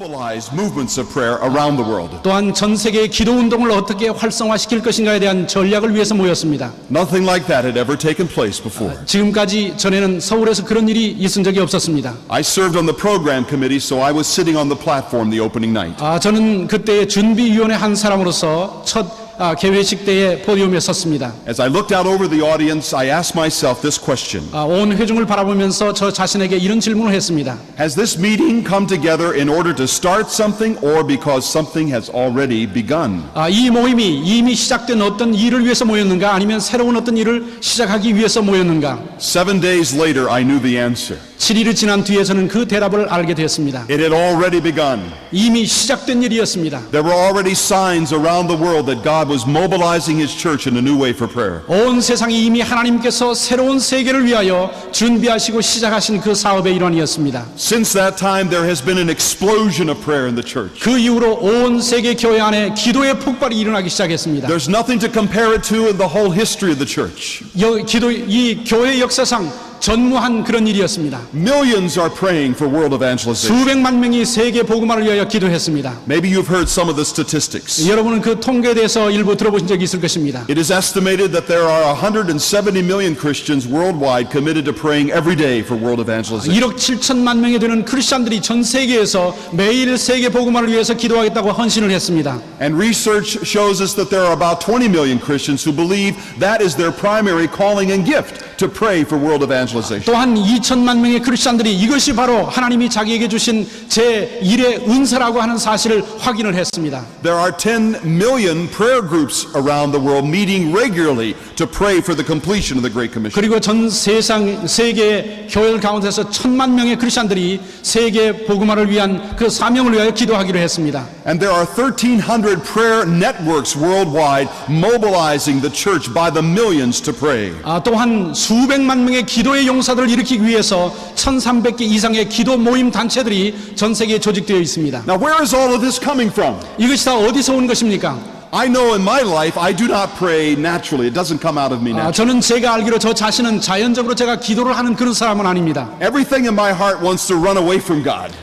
mobilize movements of prayer around the world. 또한 전 세계의 기도 운동을 어떻게 활성화시킬 것인가에 대한 전략을 위해서 모였습니다. Nothing like that had ever taken place before. 지금까지 전에는 서울에서 그런 일이 있은 적이 없었습니다. I served on the program committee, so I was sitting on the platform the opening night. 저는 그때의 준비위원회 한 사람으로서 첫 개회식 때에 포디움에 섰습니다. As I looked out over the audience, I asked myself this question. 온 회중을 바라보면서 저 자신에게 이런 질문을 했습니다. Has this meeting come together in order to start something or because something has already begun? 이 모임이 이미 시작된 어떤 일을 위해서 모였는가 아니면 새로운 어떤 일을 시작하기 위해서 모였는가? 7 days later, I knew the answer. 7일이 지난 뒤에 저는 그 대답을 알게 되었습니다. It had already begun. 이미 시작된 일이었습니다. There were already signs around the world that God was mobilizing His church in a new way for prayer. 온 세상이 이미 하나님께서 새로운 세계를 위하여 준비하시고 시작하신 그 사업의 일환이었습니다. Since that time, there has been an explosion of prayer in the church. 그 이후로 온 세계 교회 안에 기도의 폭발이 일어나기 시작했습니다. There's nothing to compare it to in the whole history of the church. 이 교회 역사상 전무한 그런 일이었습니다. Millions are praying for world evangelization. 수백만 명이 세계 복음화를 위하여 기도했습니다. Maybe you've heard some of the statistics. 여러분은 그 통계에 대해서 일부 들어보신 적이 있을 것입니다. It is estimated that there are 170 million Christians worldwide committed to praying every day for world evangelization. 1억 7천만 명이 되는 크리스찬들이 전 세계에서 매일 세계 복음화를 위해서 기도하겠다고 헌신을 했습니다. And research shows us that there are about 20 million Christians who believe that is their primary calling and gift to pray for world evangelization. 또한 2천만 명의 크리스찬들이 이것이 바로 하나님이 자기에게 주신 제1의 은사라고 하는 사실을 확인을 했습니다. There are 10 million prayer groups around the world meeting regularly to pray for the completion of the Great Commission. 그리고 전 세계 교회 가운데서 1,000만 명의 크리스찬들이 세계 복음화를 위한 그 사명을 위하여 기도하기로 했습니다. And there are 1,300 prayer networks worldwide mobilizing the church by the millions to pray. 또한 수백만 명의 기도의 용사들을 일으키기 위해서 1,300개 이상의 기도 모임 단체들이 전 세계에 조직되어 있습니다. Now, where is all of this coming from? 이것이 다 어디서 온 것입니까? I know in my life I do not pray naturally. It doesn't come out of me naturally. 저는 제가 알기로 저 자신은 자연적으로 제가 기도를 하는 그런 사람은 아닙니다. Everything in my heart wants to run away from God.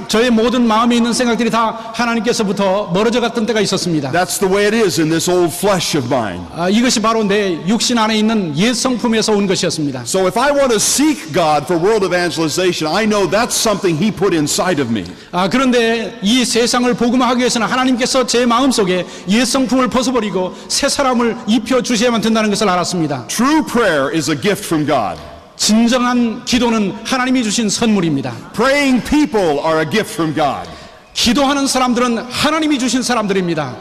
저의 모든 마음에 있는 생각들이 다 하나님께서부터 멀어져 갔던 때가 있었습니다. That's the way it is in this old flesh of mine. 이것이 바로 내 육신 안에 있는 옛 성품에서 온 것이었습니다. So if I want to seek God for world evangelization, I know that's something He put inside of me. 그런데 이 세상을 복음화하기 위해서는 하나님께서 제 마음속에 옛 성품을 벗어버리고 새 사람을 입혀 주셔야만 된다는 것을 알았습니다. True prayer is a gift from God. 진정한 기도는 하나님이 주신 선물입니다. Praying people are a gift from God. 기도하는 사람들은 하나님이 주신 사람들입니다.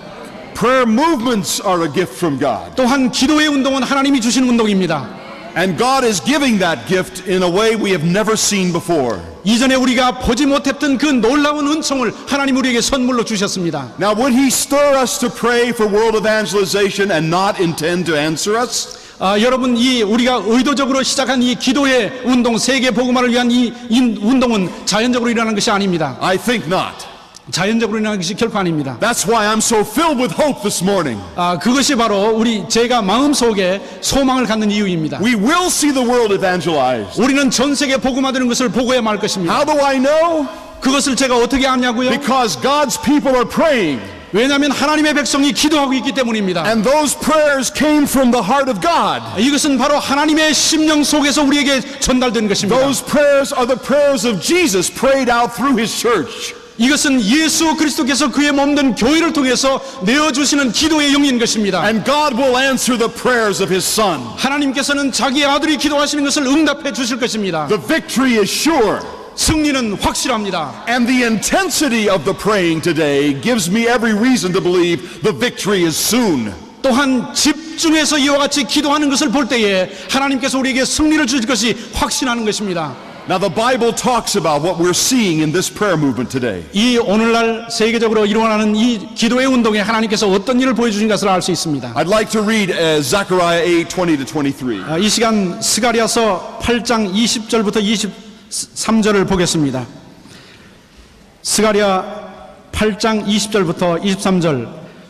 Prayer movements are a gift from God. 또한 기도의 운동은 하나님이 주신 운동입니다. And God is giving that gift in a way we have never seen before. 이전에 우리가 보지 못했던 그 놀라운 은총을 하나님 우리에게 선물로 주셨습니다. Now, would He stir us to pray for world evangelization and not intend to answer us? 여러분, 우리가 의도적으로 시작한 이 기도의 운동, 세계 복음화를 위한 이 운동은 자연적으로 일어나는 것이 아닙니다. I think not. 자연적으로 일어나는 것이 결코 아닙니다. That's why I'm so filled with hope this morning. 그것이 바로 제가 마음속에 소망을 갖는 이유입니다. We will see the world evangelized. 우리는 전 세계 복음화되는 것을 보고야 말 것입니다. How do I know? 그것을 제가 어떻게 아냐고요? Because God's people are praying. 왜냐하면 하나님의 백성이 기도하고 있기 때문입니다. And those prayers came from the heart of God. 이것은 바로 하나님의 심령 속에서 우리에게 전달된 것입니다. Those prayers are the prayers of Jesus prayed out through His church. 이것은 예수 그리스도께서 그의 몸된 교회를 통해서 내어주시는 기도의 영인 것입니다. And God will answer the prayers of His Son. 하나님께서는 자기의 아들이 기도하시는 것을 응답해 주실 것입니다. The victory is sure. 승리는 확실합니다. And the intensity of the praying today gives me every reason to believe the victory is soon. 또한 집중해서 이와 같이 기도하는 것을 볼 때에 하나님께서 우리에게 승리를 주실 것이 확신하는 것입니다. Now the Bible talks about what we're seeing in this prayer movement today. 이 오늘날 세계적으로 일어나는 이 기도의 운동에 하나님께서 어떤 일을 보여주신 것을 알 수 있습니다. I'd like to read Zechariah 8:20-23. 이 시간 스가랴서 8장 20절부터 23절을 보겠습니다. 스가랴 8장 20절부터 23절.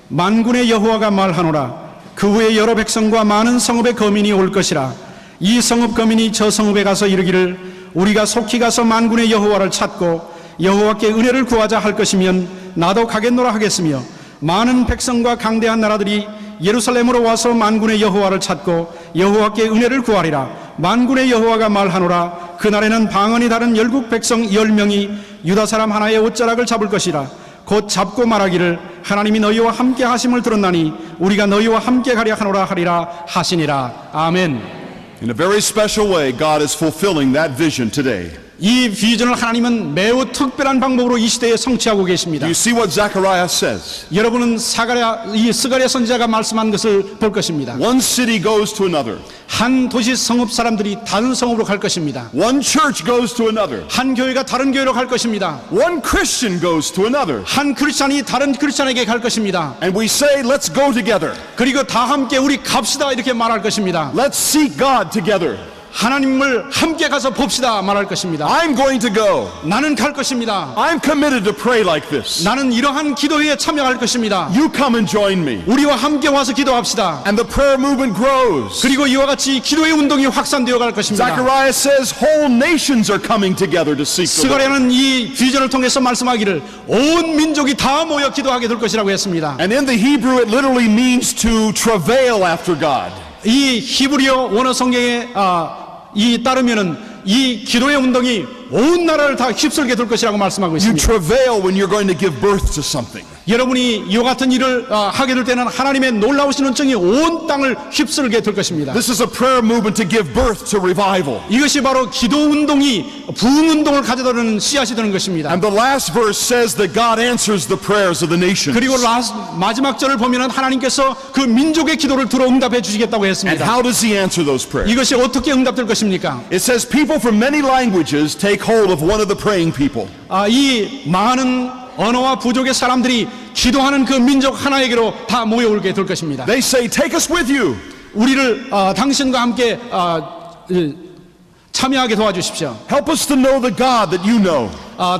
만군의 여호와가 말하노라. 그 후에 여러 백성과 많은 성읍의 거민이 올 것이라. 이 성읍 거민이 저 성읍에 가서 이르기를 우리가 속히 가서 만군의 여호와를 찾고 여호와께 은혜를 구하자 할 것이면 나도 가겠노라 하겠으며 많은 백성과 강대한 나라들이 예루살렘으로 와서 만군의 여호와를 찾고 여호와께 은혜를 구하리라. 만군의 여호와가 말하노라. 그날에는 방언이 다른 열국 백성 10명이 유다 사람 하나의 옷자락을 잡을 것이라. 곧 잡고 말하기를 하나님이 너희와 함께 하심을 들었나니 우리가 너희와 함께 가려 하노라 하리라 하시니라. 아멘. In a very special way, God is fulfilling that vision today. 이 비전을 하나님은 매우 특별한 방법으로 이 시대에 성취하고 계십니다. Do you see what Zechariah says? 여러분은 스가랴 선지자가 말씀한 것을 볼 것입니다. One city goes to another. 한 도시 성읍 사람들이 다른 성읍으로 갈 것입니다. One church goes to another. 한 교회가 다른 교회로 갈 것입니다. One Christian goes to another. 한 크리스찬이 다른 크리스찬에게 갈 것입니다. And we say, let's go together. 그리고 다 함께 우리 갑시다 이렇게 말할 것입니다. Let's seek God together. 하나님을 함께 가서 봅시다 말할 것입니다. I'm going to go. 나는 갈 것입니다. I'm committed to pray like this. 나는 이러한 기도회에 참여할 것입니다. You come and join me. 우리와 함께 와서 기도합시다. And the prayer movement grows. 그리고 이와 같이 기도의 운동이 확산되어 갈 것입니다. Zechariah says whole nations are coming together to seek the Lord. 스가랴는 이 비전을 통해서 말씀하기를 온 민족이 다 모여 기도하게 될 것이라고 했습니다. And in the Hebrew it literally means to travail after God. 이 히브리어 원어 성경에 이 따르면은 이 기도의 운동이 온 나라를 다 휩쓸게 될 것이라고 말씀하고 You 있습니다. travail when you're going to give birth to something. 여러분이 이와 같은 일을 하게 될 때는 하나님의 놀라우신 은총이 온 땅을 휩쓸게 될 것입니다. This is a prayer movement to give birth to revival. 이것이 바로 기도 운동이 부흥 운동을 가져다주는 씨앗이 되는 것입니다. And the last verse says that God answers the prayers of the nations. 그리고 마지막 절을 보면은 하나님께서 그 민족의 기도를 들어 응답해 주시겠다고 And 했습니다. how does he answer those prayers? 이것이 어떻게 응답될 것입니까? It says people from many languages take hold of one of the praying people. 이 많은 언어와 부족의 사람들이 기도하는 그 민족 하나에게로 다 모여오게 될 것입니다. They say, take us with you. 우리를 당신과 함께 참여하게 도와주십시오. Help us to know the God that you know.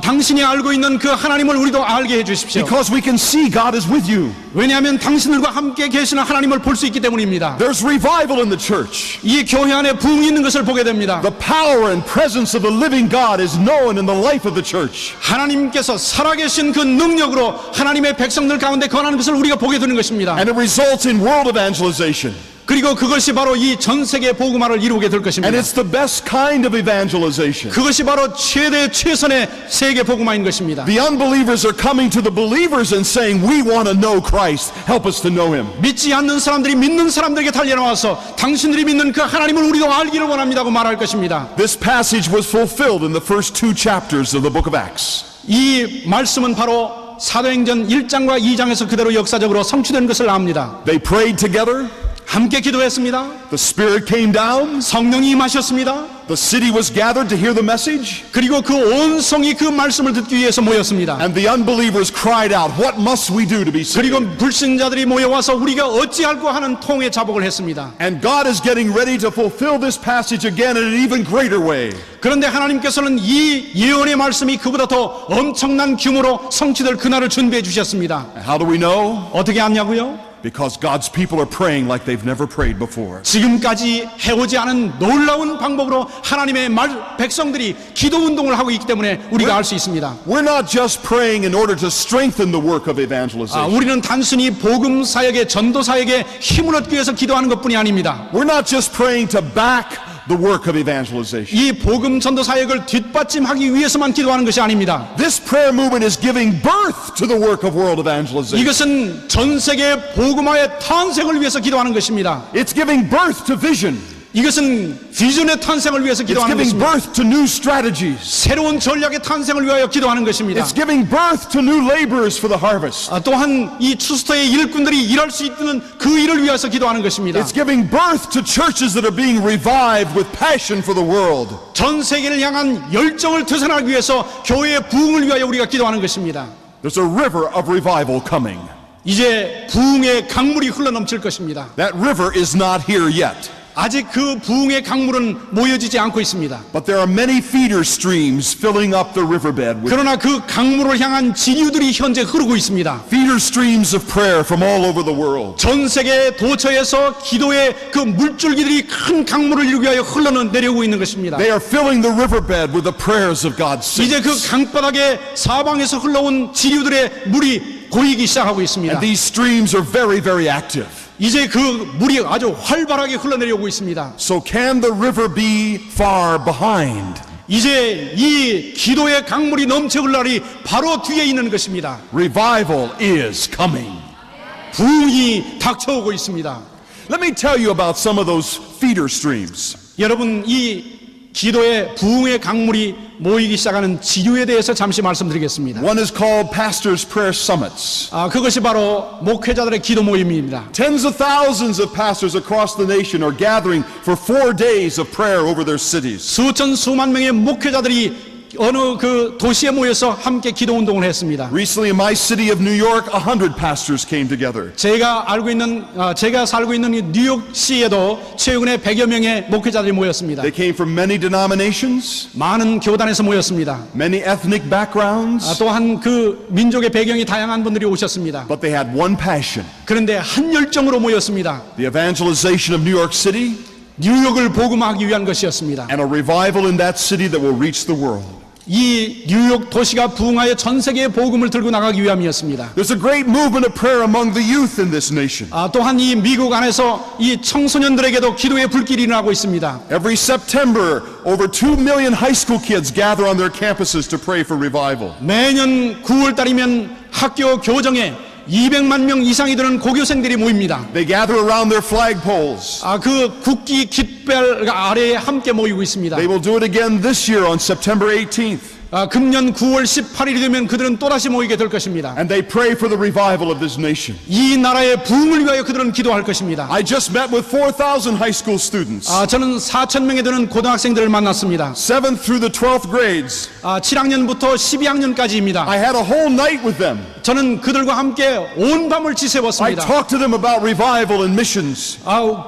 당신이 알고 있는 그 하나님을 우리도 알게 해주십시오. Because we can see God is with you. 왜냐하면 당신들과 함께 계시는 하나님을 볼 수 있기 때문입니다. There's revival in the church. 이 교회 안에 부흥이 있는 것을 보게 됩니다. The power and presence of the living God is known in the life of the church. 하나님께서 살아계신 그 능력으로 하나님의 백성들 가운데 거하는 것을 우리가 보게 되는 것입니다. And it results in world evangelization. 그리고 그것이 바로 이 전 세계 복음화를 이루게 될 And 것입니다. it's the best kind of evangelization. 그것이 바로 최선의 세계 복음화인 것입니다. The unbelievers are coming to the believers and saying, we want to know Christ. Help us to know him. 믿지 않는 사람들이 믿는 사람들에게 달려나와서 당신들이 믿는 그 하나님을 우리도 알기를 원합니다고 말할 것입니다. This passage was fulfilled in the first 2 chapters of the book of Acts. 이 말씀은 바로 사도행전 1장과 2장에서 그대로 역사적으로 성취된 것을 압니다. They prayed together. 함께 기도했습니다. The Spirit came down. 성령이 임하셨습니다. The city was gathered to hear the message. 그리고 그 온 성이 그 말씀을 듣기 위해서 모였습니다. And the unbelievers cried out, what must we do to be saved? 그리고 불신자들이 모여와서 우리가 어찌할꼬 하는 통에 자복을 했습니다. And God is getting ready to fulfill this passage again in an even greater way. 그런데 하나님께서는 이 예언의 말씀이 그보다 더 엄청난 규모로 성취될 그날을 준비해 주셨습니다. How do we know? 어떻게 아냐고요? Because God's people are praying like they've never prayed before. 지금까지 해오지 않은 놀라운 방법으로 하나님의 백성들이 기도 운동을 하고 있기 때문에 우리가 알 수 있습니다. We're not just praying in order to strengthen the work of evangelization. 우리는 단순히 복음 사역의 전도 사역에 힘을 얻기 위해서 기도하는 것뿐이 아닙니다. We're not just praying to back the work of evangelization. 이 복음 전도 사역을 뒷받침하기 위해서만 기도하는 것이 아닙니다. This prayer movement is giving birth to the work of world evangelization. 이것은 전 세계 복음화의 탄생을 위해서 기도하는 것입니다. It's giving birth to vision. 이것은 비전의 탄생을 위해서 It's 기도하는 giving 것입니다. birth to new strategies. 새로운 전략의 탄생을 위하여 기도하는 것입니다. It's giving birth to new laborers for the harvest. 또한 이 추수터의 일꾼들이 일할 수 있는 그 일을 위해서 기도하는 것입니다. It's giving birth to churches that are being revived with passion for the world. 전 세계를 향한 열정을 되살아나기 위해서 교회의 부흥을 위하여 우리가 기도하는 것입니다. There's a river of revival coming. 이제 부흥의 강물이 흘러넘칠 것입니다. That river is not here yet. 아직 그 부흥의 강물은 모여지지 않고 있습니다. But there are many feeder streams filling up the riverbed with 그러나 그 강물을 향한 지류들이 현재 흐르고 있습니다. feeder streams of prayer from all over the world. 전 세계 도처에서 기도의 그 물줄기들이 큰 강물을 이루기 위하여 흘러내려오고 있는 것입니다. They are filling the riverbed with the prayers of God's 이제 그 saints. 강바닥에 사방에서 흘러온 지류들의 물이 고이기 시작하고 있습니다. And these streams are very, very active. 이제 그 물이 아주 활발하게 흘러내려오고 있습니다. So can the river be far behind? 이제 이 기도의 강물이 넘쳐 흘러 날이 바로 뒤에 있는 것입니다. Revival is coming. 부흥이 닥쳐오고 있습니다. Let me tell you about some of those feeder streams. 여러분, 이 기도의 부흥의 강물이 모이기 시작하는 지류에 대해서 잠시 말씀드리겠습니다. One is called Pastors' Prayer Summits. 그것이 바로 목회자들의 기도 모임입니다. Tens of thousands of pastors across the nation are gathering for 4 days of prayer over their cities. 수천 수만 명의 목회자들이 어느 그 도시에 모여서 함께 기도 운동을 했습니다. Recently in my city of New York, 100 pastors came together. 제가 살고 있는 이 뉴욕시에도 최근에 100여 명의 목회자들이 모였습니다. They came from many denominations, 많은 교단에서 모였습니다. many ethnic backgrounds, 또한 그 민족의 배경이 다양한 분들이 오셨습니다. but they had one passion, 그런데 한 열정으로 모였습니다. the evangelization of New York City 뉴욕을 복음하기 위한 것이었습니다. and a revival in that city that will reach the world. 이 뉴욕 도시가 부흥하여 전 세계에 복음을 들고 나가기 위함이었습니다. There's a great movement of prayer among the youth in this nation. 또한 이 미국 안에서 이 청소년들에게도 기도의 불길이 일어나고 있습니다. Every September, over 2 million high school kids gather on their campuses to pray for revival. 매년 9월 달이면 학교 교정에 200만 명 이상이 되는 고교생들이 모입니다. They gather around their flagpoles. 그 국기 깃발 아래에 함께 모이고 있습니다. They will do it again this year on September 18th. 금년 9월 18일이 되면 그들은 또다시 모이게 될 것입니다. And they pray for the revival of this nation. 이 나라의 부흥을 위하여 그들은 기도할 것입니다. I just met with 4,000 high school students. 저는 4,000명에 되는 고등학생들을 만났습니다. 7th through the 12th grades. 7학년부터 12학년까지입니다. I had a whole night with them. 저는 그들과 함께 온 밤을 I 지새웠습니다. talked to them about revival and missions.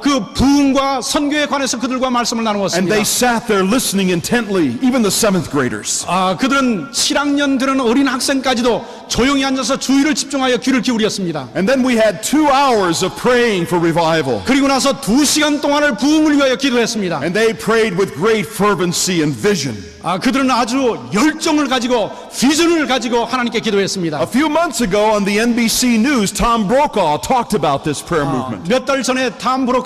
그 부흥과 선교에 관해서 그들과 말씀을 And 나누었습니다. they sat there listening intently, even the 7th graders. 그들은 7학년 되는 어린 학생까지도 조용히 앉아서 주의를 집중하여 귀를 기울였습니다. And then we had 2 hours of praying for revival. 그리고 나서 2시간 동안을 부흥을 위하여 기도했습니다. And they prayed with great fervency and vision. 그들은 아주 열정을 가지고 비전을 가지고 하나님께 기도했습니다. A few months ago on the NBC News, Tom Brokaw talked about this prayer movement. 몇 달 전에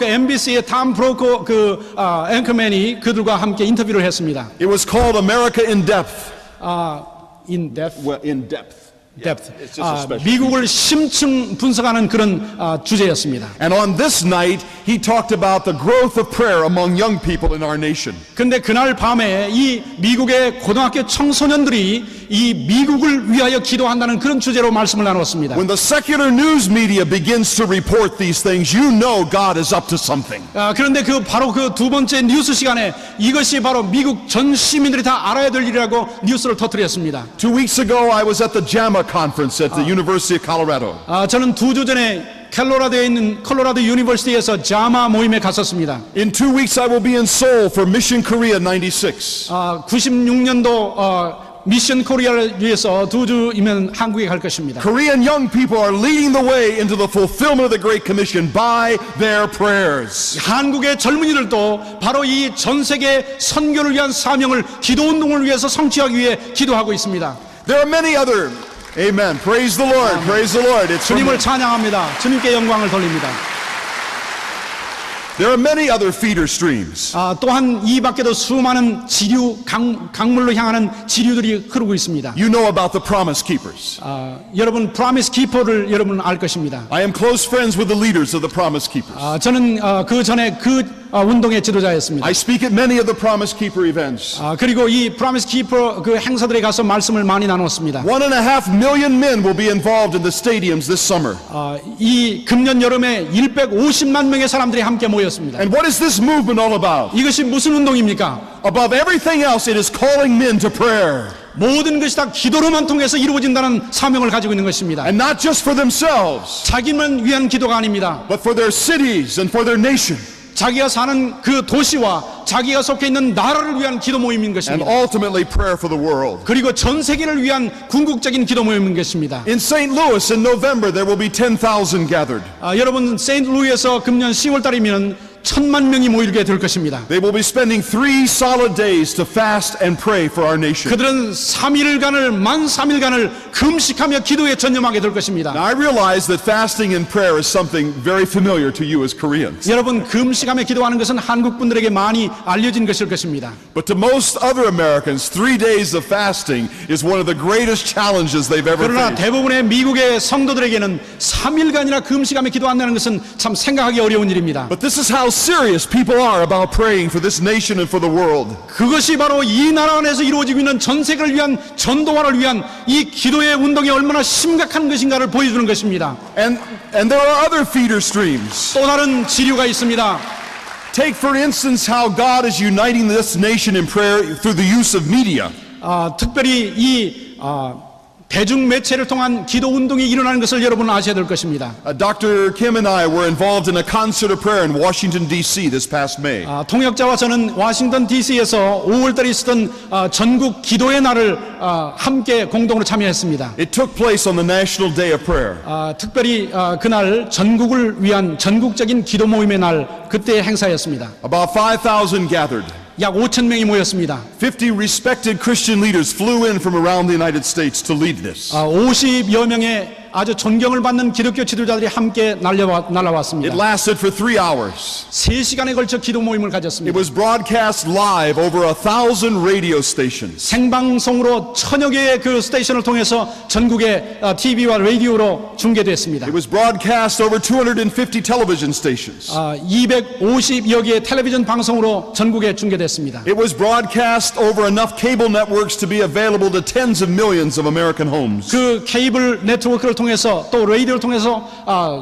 MBC의 탐 브로커 앵커맨이 그들과 함께 인터뷰를 했습니다. It was called America in Depth. In depth. Well, in depth. depth. It's just a special. 미국을 심층 분석하는 그런 주제였습니다. And on this night, he talked about the growth of prayer among young people in our nation. 근데 그날 밤에 이 미국의 고등학교 청소년들이 이 미국을 위하여 기도한다는 그런 주제로 말씀을 나눴습니다. When the secular news media begins to report these things, you know God is up to something. 그런데 바로 그 두 번째 뉴스 시간에 이것이 바로 미국 전 시민들이 다 알아야 될 일이라고 뉴스를 터뜨렸습니다. 2 weeks ago, I was at the JAMA conference at the University of Colorado. 저는 2주 전에 콜로라도에 있는 콜로라도 유니버시티에서 자마 모임에 갔었습니다. In 2 weeks, I will be in Seoul for Mission Korea 96. 96년도 미션 코리아를 위해서 2주이면 한국에 갈 것입니다. Korean young people are leading the way into the fulfillment of the Great Commission by their prayers. 한국의 젊은이들도 바로 이 전 세계 선교를 위한 사명을 기도 운동을 위해서 성취하기 위해 기도하고 있습니다. There are many other, amen, praise the Lord, praise the Lord. It's from, 주님을 찬양합니다. 주님께 영광을 돌립니다. there are many other feeder streams. 또한 이 밖에도 수많은 지류 강물로 향하는 지류들이 흐르고 있습니다. You know about the Promise Keepers. 여러분 프로미스 키퍼를 여러분 알 것입니다. I am close friends with the leaders of the Promise Keepers. 저는 그 전에 운동의 지도자였습니다. I speak at many of the Promise Keeper events. 그리고 이 프로미스 키퍼 그 행사들에 가서 말씀을 많이 나눴습니다. 1.5 million men will be involved in the stadiums this summer. 이 금년 여름에 150만 명의 사람들이 함께 모였습니다. And what is this movement all about? 이것이 무슨 운동입니까? Above everything else, it is calling men to prayer. 모든 것이 다 기도로만 통해서 이루어진다는 사명을 가지고 있는 것입니다. And not just for themselves, 자기만 위한 기도가 아닙니다. but for their cities and for their nation. 자기가 사는 그 도시와 자기가 속해 있는 나라를 위한 기도 모임인 and 것입니다. ultimately prayer for the world. 그리고 전 세계를 위한 궁극적인 기도 모임인 것입니다. In St. Louis in November, there will be 10,000 gathered. 여러분 세인트루이에서 금년 10월 달이면 1,000만 명이 모이게 될 것입니다. They will be spending 3 solid days to fast and pray for our nation. 그들은 3일간을 만 3일간을 금식하며 기도에 전념하게 될 것입니다. Now, I realize that fasting and prayer is something very familiar to you as Koreans. 여러분 금식하며 기도하는 것은 한국 분들에게 많이 알려진 것일 것입니다. But to most other Americans, 3 days of fasting is one of the greatest challenges they've ever 그러나 faced. 대부분의 미국의 성도들에게는 3일간이나 금식하며 기도한다는 것은 참 생각하기 어려운 일입니다. But this is how serious people are about praying for this nation and for the world. 그것이 바로 이 나라 안에서 이루어지고 있는 전 세계를 위한 전도화를 위한 이 기도의 운동이 얼마나 심각한 것인가를 보여주는 것입니다. And there are other feeder streams. 또 다른 지류가 있습니다. Take for instance how God is uniting this nation in prayer through the use of media. 특별히 이 대중 매체를 통한 기도 운동이 일어나는 것을 여러분은 아셔야 될 것입니다. Dr. Kim and I were involved in a concert of prayer in Washington, D.C. this past May. 통역자와 저는 워싱턴 DC에서 5월달에 있었던 전국 기도의 날을 함께 공동으로 참여했습니다. It took place on the National Day of Prayer. 특별히 그날 전국을 위한 전국적인 기도 모임의 날 그때의 행사였습니다. About 5,000 gathered. 약 5,000명이 모였습니다. 50 respected Christian leaders flew in from around the United States to lead this. 50여 명의 아주 존경을 받는 기독교 지도자들이 함께 날아왔습니다. It lasted for 3 hours. 3시간에 걸쳐 기도 모임을 It 가졌습니다. was broadcast live over 1,000 radio stations. 생방송으로 1000여 개의 그 스테이션을 통해서 전국의 TV와 라디오로 중계됐습니다. It was broadcast over 250 television stations. 250여 개의 텔레비전 방송으로 전국에 중계됐습니다. It was broadcast over enough cable networks to be available to tens of millions of American homes. 그 케이블 네트워크를 통해서 또 라디오를 통해서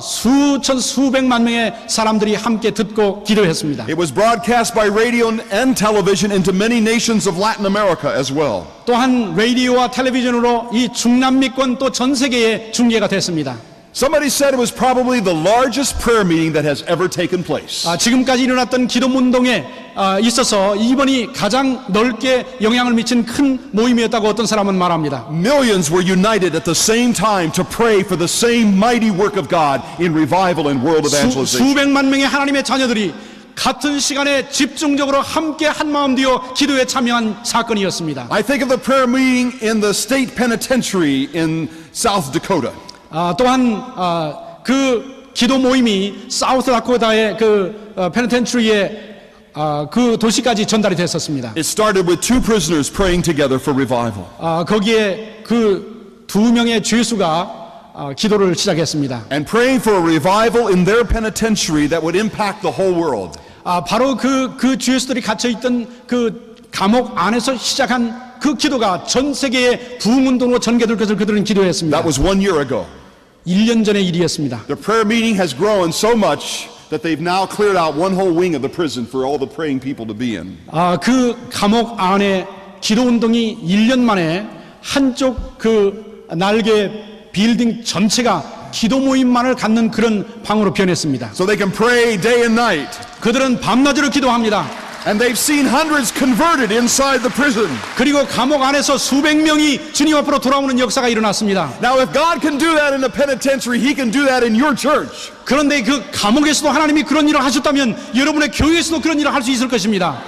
수천 수백만 명의 사람들이 함께 듣고 기도했습니다. It was broadcast by radio and television into many nations of Latin America as well. 또한 라디오와 텔레비전으로 이 중남미권 또 전 세계에 중계가 됐습니다. Somebody said it was probably the largest prayer meeting that has ever taken place. 지금까지 일어났던 기도 운동에 있어서 이번이 가장 넓게 영향을 미친 큰 모임이었다고 어떤 사람은 말합니다. Millions were united at the same time to pray for the same mighty work of God in revival and world evangelization. 수백만 명의 하나님의 자녀들이 같은 시간에 집중적으로 함께 한마음 되어 기도에 참여한 사건이었습니다. I think of the prayer meeting in the state penitentiary in South Dakota. 또한 그 기도 모임이 사우스 다코타의 그 페니텐트리의 그 도시까지 전달이 됐었습니다. It started with 2 prisoners praying together for revival. 거기에 그 2명의 죄수가 기도를 시작했습니다. And praying for a revival in their penitentiary that would impact the whole world. 바로 그 죄수들이 갇혀 있던 그 감옥 안에서 시작한 그 기도가 전 세계의 부흥운동으로 전개될 것을 그들은 기도했습니다. That was 1 year ago. 1년 전의 일이었습니다. The prayer meeting has grown so much that they've now cleared out one whole wing of the prison for all the praying people to be in. 그 감옥 안에 기도운동이 1년 만에 한쪽 그 날개 빌딩 전체가 기도 모임만을 갖는 그런 방으로 변했습니다. So they can pray day and night. 그들은 밤낮으로 기도합니다. And they've seen hundreds converted inside the prison. 그리고 감옥 안에서 수백 명이 주님 앞으로 돌아오는 역사가 일어났습니다. Now if God can do that in a penitentiary, He can do that in your church. 그런데 그 감옥에서도 하나님이 그런 일을 하셨다면 여러분의 교회에서도 그런 일을 할 수 있을 것입니다.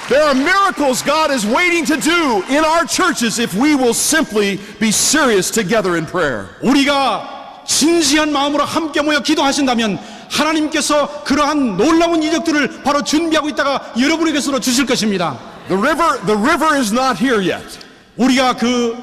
There are miracles God is waiting to do in our churches if we will simply be serious together in prayer. 우리가 진지한 마음으로 함께 모여 기도하신다면 하나님께서 그러한 놀라운 이적들을 바로 준비하고 있다가 여러분에게서 주실 것입니다. The river is not here yet. 우리가 그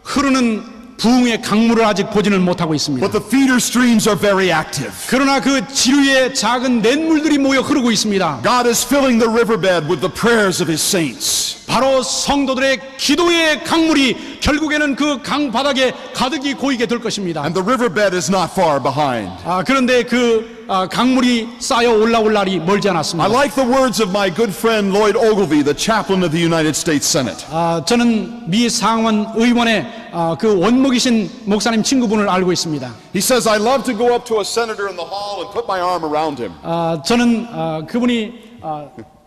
흐르는 부흥의 강물을 아직 보지는 못하고 있습니다. But the feeder streams are very active. 그러나 그 지류에 작은 냇물들이 모여 흐르고 있습니다. God is filling the riverbed with the prayers of His saints. 바로 성도들의 기도의 강물이 결국에는 그 강 바닥에 가득히 고이게 될 것입니다. And the riverbed is not far behind. 그런데 그 강물이 쌓여 올라올 날이 멀지 I 않았습니다. like the words of my good friend Lloyd Ogilvie, the chaplain of the United States Senate. 저는 미 상원 의원의 그 원목이신 목사님 친구분을 알고 있습니다. He says, I love to go up to a senator in the hall and put my arm around him. 저는 그분이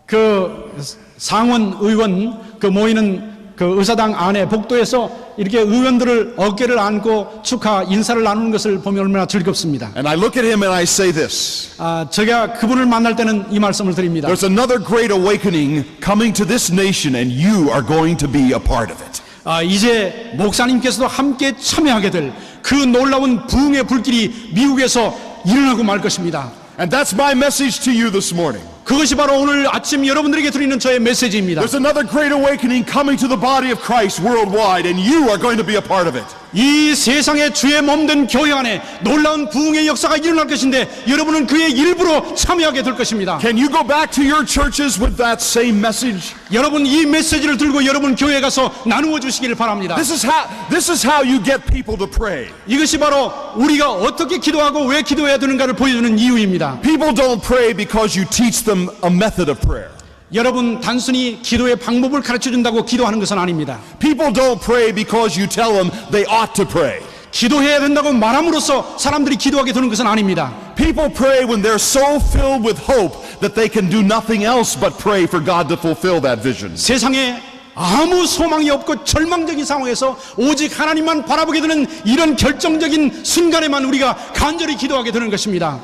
그 상원 의원 그 모이는 그 의사당 안에 복도에서 이렇게 의원들을 어깨를 안고 축하 인사를 나누는 것을 보면 얼마나 즐겁습니다. And I look at him and I say this. 제가 그분을 만날 때는 이 말씀을 드립니다. There's another great awakening coming to this nation and you are going to be a part of it. 이제 목사님께서도 함께 참여하게 될 그 놀라운 부흥의 불길이 미국에서 일어나고 말 것입니다. And that's my message to you this morning. 그것이 바로 오늘 아침 여러분들에게 드리는 저의 메시지입니다. There's another great awakening coming to the body of Christ worldwide and you are going to be a part of it. 이 세상의 주의 몸된 교회 안에 놀라운 부흥의 역사가 일어날 것인데 여러분은 그의 일부로 참여하게 될 것입니다. Can you go back to your churches with that same message? 여러분 이 메시지를 들고 여러분 교회에 가서 나누어 주시기를 바랍니다. This is how you get people to pray. 이것이 바로 우리가 어떻게 기도하고 왜 기도해야 되는가를 보여주는 이유입니다. People don't pray because you teach them a method of prayer. 여러분 단순히 기도의 방법을 가르쳐준다고 기도하는 것은 아닙니다. People don't pray because you tell them they ought to pray. 기도해야 된다고 말함으로써 사람들이 기도하게 되는 것은 아닙니다. People pray when they're so filled with hope that they can do nothing else but pray for God to fulfill that vision. 세상에 아무 소망이 없고 절망적인 상황에서 오직 하나님만 바라보게 되는 이런 결정적인 순간에만 우리가 간절히 기도하게 되는 것입니다.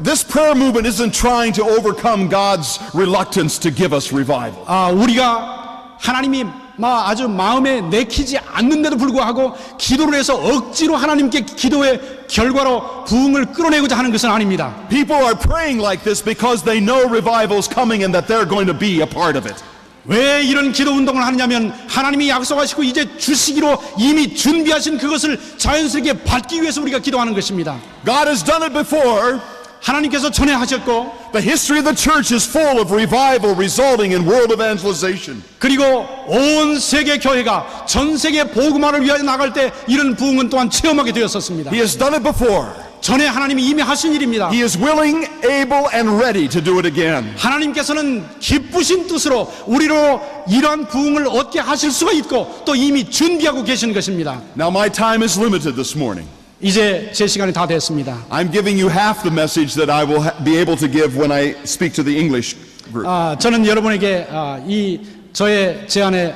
This prayer movement isn't trying to overcome God's reluctance to give us revival. 우리가 하나님이 아주 마음에 내키지 않는데도 불구하고 기도를 해서 억지로 하나님께 기도의 결과로 부흥을 끌어내고자 하는 것은 아닙니다. People are praying like this because they know revival is coming and that they're going to be a part of it. 왜 이런 기도 운동을 하느냐면 하나님이 약속하시고 이제 주시기로 이미 준비하신 그것을 자연스럽게 받기 위해서 우리가 기도하는 것입니다. God has done it before. 하나님께서 전에 하셨고 The history of the church is full of revival resulting in world evangelization. 그리고 온 세계 교회가 전 세계 복음화를 위하여 나갈 때 이런 부흥은 또한 체험하게 되었었습니다. He has done it before. 전에 하나님이 이미 하신 일입니다. He is willing, able, and ready to do it again. 하나님께서는 기쁘신 뜻으로 우리로 이러한 부흥을 얻게 하실 수가 있고 또 이미 준비하고 계신 것입니다. Now my time is limited this morning. 이제 제 시간이 다 됐습니다. I'm giving you half the message that I will be able to give when I speak to the English group. 저는 여러분에게 이 저의 제안의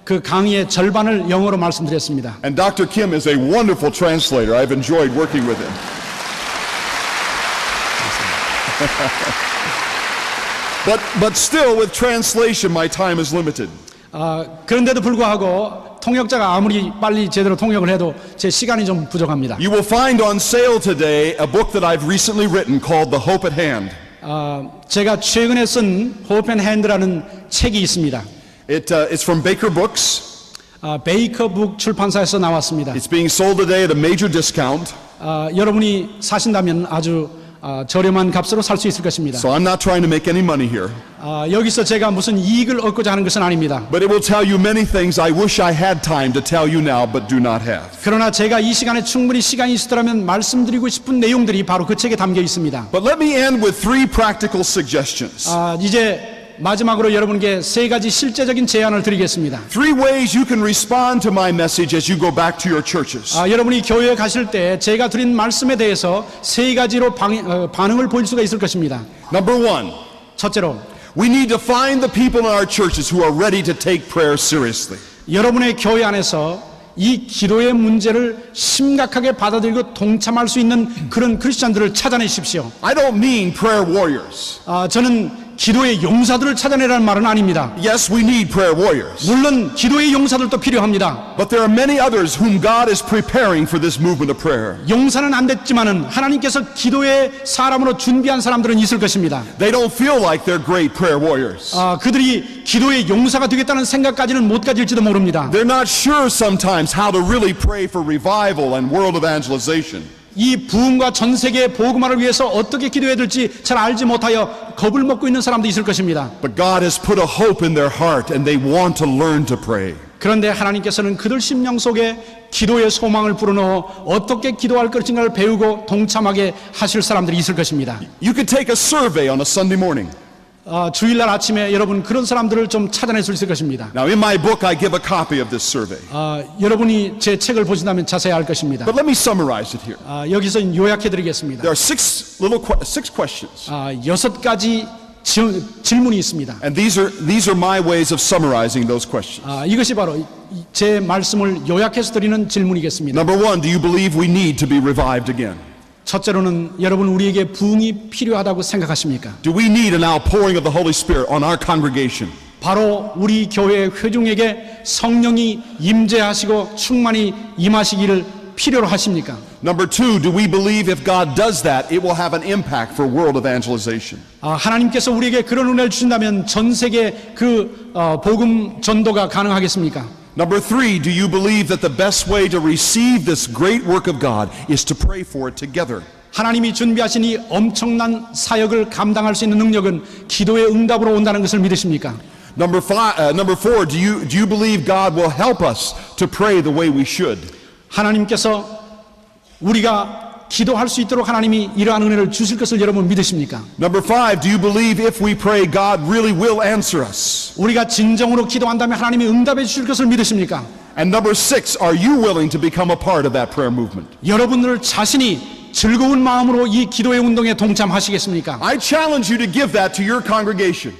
그 강의의 절반을 영어로 말씀드렸습니다. And Dr. Kim is a wonderful translator. I've enjoyed working with him. But still, with translation, my time is limited. 그런데도 불구하고 통역자가 아무리 빨리 제대로 통역을 해도 제 시간이 좀 부족합니다. You will find on sale today a book that I've recently written called The Hope at Hand. 제가 최근에 쓴 Hope and Hand라는 책이 있습니다. It's from Baker Books. 베이커북 출판사에서 나왔습니다. It's being sold today at a major discount. 여러분이 사신다면 아주 저렴한 값으로 살 수 있을 것입니다. So I'm not trying to make any money here. 여기서 제가 무슨 이익을 얻고자 하는 것은 아닙니다. But it will tell you many things I wish I had time to tell you now but do not have. 그러나 제가 이 시간에 충분히 시간이 있었더라면 말씀드리고 싶은 내용들이 바로 그 책에 담겨 있습니다. But let me end with three practical suggestions. 이제 마지막으로 여러분께 세 가지 실제적인 제안을 드리겠습니다. Three ways you can respond to my message as you go back to your churches. 여러분이 교회에 가실 때 제가 드린 말씀에 대해서 세 가지로 반응을 보일 수가 있을 것입니다. Number one, 첫째로 we need to find the people in our churches who are ready to take prayer seriously. 여러분의 교회 안에서 이 기도의 문제를 심각하게 받아들이고 동참할 수 있는 그런 크리스찬들을 찾아내십시오. I don't mean prayer warriors. 저는 기도의 용사들을 찾아내라는 말은 아닙니다. Yes, we need prayer warriors. 물론 기도의 용사들도 필요합니다. But there are many others whom God is preparing for this movement of prayer. 용사는 안 됐지만은 하나님께서 기도의 사람으로 준비한 사람들은 있을 것입니다. They don't feel like they're great prayer warriors. 그들이 기도의 용사가 되겠다는 생각까지는 못 가질지도 모릅니다. They're not sure sometimes how to really pray for revival and world evangelization. 이 부흥과 전 세계 복음화를 위해서 어떻게 기도해야 될지 잘 알지 못하여 겁을 먹고 있는 사람도 있을 것입니다. But God has put a hope in their heart and they want to learn to pray. 그런데 하나님께서는 그들 심령 속에 기도의 소망을 불어넣어 어떻게 기도할 것인가를 배우고 동참하게 하실 사람들이 있을 것입니다. You could take a survey on a Sunday morning. 주일날 아침에 여러분 그런 사람들을 좀 찾아낼 수 있을 것입니다. Now, in my book, I give a copy of this survey. 여러분이 제 책을 보신다면 자세히 알 것입니다. But let me summarize it here. 여기서 요약해드리겠습니다. There are six questions. 6가지 질문이 있습니다. And these are my ways of summarizing those questions. 이것이 바로 제 말씀을 요약해서 드리는 질문이겠습니다. Number one, do you believe we need to be revived again? 첫째로는 여러분 우리에게 부흥이 필요하다고 생각하십니까? Do we need an outpouring of the Holy Spirit on our congregation? 바로 우리 교회 회중에게 성령이 임재하시고 충만히 임하시기를 필요로 하십니까? Number two, do we believe if God does that, it will have an impact for world evangelization? 하나님께서 우리에게 그런 은혜를 주신다면 전 세계 그 복음 전도가 가능하겠습니까? Number three, do you believe that the best way to receive this great work of God is to pray for it together? 하나님이 준비하신 이 엄청난 사역을 감당할 수 있는 능력은 기도의 응답으로 온다는 것을 믿으십니까? Number four, do you believe God will help us to pray the way we should? 하나님께서 우리가 기도할 수 있도록 하나님이 이러한 은혜를 주실 것을 여러분 믿으십니까? Number five, do you believe if we pray, God really will answer us? 우리가 진정으로 기도한다면 하나님이 응답해 주실 것을 믿으십니까? And number six, are you willing to become a part of that prayer movement? 여러분들 자신이 즐거운 마음으로 이 기도의 운동에 동참하시겠습니까? I challenge you to give that to your congregation.